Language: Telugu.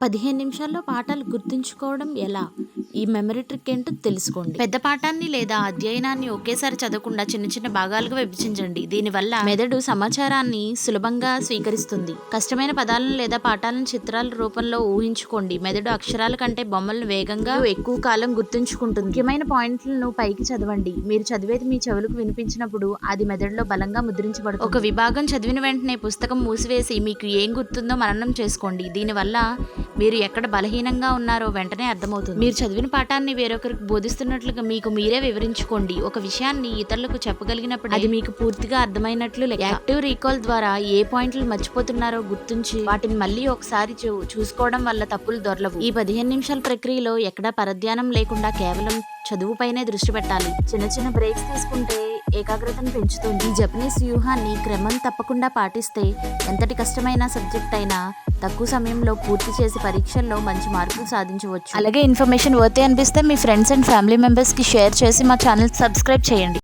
15 నిమిషాల్లో పాఠాలు గుర్తుంచుకోవడం ఎలా? ఈ మెమరీ ట్రిక్ ఏంటో తెలుసుకోండి. పెద్ద పాఠాన్ని లేదా అధ్యయనాన్ని ఒకేసారి చదవకుండా చిన్న చిన్న భాగాలుగా విభజించండి. దీనివల్ల మెదడు సమాచారాన్ని సులభంగా స్వీకరిస్తుంది. కష్టమైన పదాలను లేదా పాఠాలను చిత్రాల రూపంలో ఊహించుకోండి. మెదడు అక్షరాల కంటే బొమ్మలను వేగంగా ఎక్కువ కాలం గుర్తుంచుకుంటుంది. ముఖ్యమైన పాయింట్లను పైకి చదవండి. మీరు చదివేది మీ చెవులకు వినిపించినప్పుడు అది మెదడులో బలంగా ముద్రించబడుతుంది. ఒక విభాగం చదివిన వెంటనే పుస్తకం మూసివేసి మీకు ఏం గుర్తుందో మననం చేసుకోండి. దీనివల్ల మీరు ఎక్కడ బలహీనంగా ఉన్నారో వెంటనే అర్థమవుతుంది. మీరు చదివిన పాఠాన్ని వేరొకరికి బోధిస్తున్నట్లుగా మీకు మీరే వివరించుకోండి. ఒక విషయాన్ని ఇతరులకు చెప్పగలిగినప్పుడు అది మీకు పూర్తిగా అర్థమైనట్లు లెక్క. యాక్టివ్ రీకాల్ ద్వారా ఏ పాయింట్లు మర్చిపోతున్నారో గుర్తుంచి వాటిని మళ్ళీ ఒకసారి చూసుకోవడం వల్ల తప్పులు దొరలవు. ఈ 15 నిమిషాల ప్రక్రియలో ఎక్కడా పరధ్యానం లేకుండా కేవలం చదువుపైనే దృష్టి పెట్టాలి. చిన్న చిన్న బ్రేక్స్ తీసుకుంటే ఏకాగ్రతను పెంచుతుంది. ఈ జపనీస్ వ్యూహాన్ని క్రమం తప్పకుండా పాటిస్తే ఎంతటి కష్టమైన సబ్జెక్ట్ అయినా తక్కువ సమయంలో పూర్తి చేసి పరీక్షల్లో మంచి మార్కులు సాధించవచ్చు. అలాగే ఇన్ఫర్మేషన్ వర్త్ అనిపిస్తే మీ ఫ్రెండ్స్ అండ్ ఫ్యామిలీ మెంబర్స్కి షేర్ చేసి మా ఛానల్ సబ్స్క్రైబ్ చేయండి.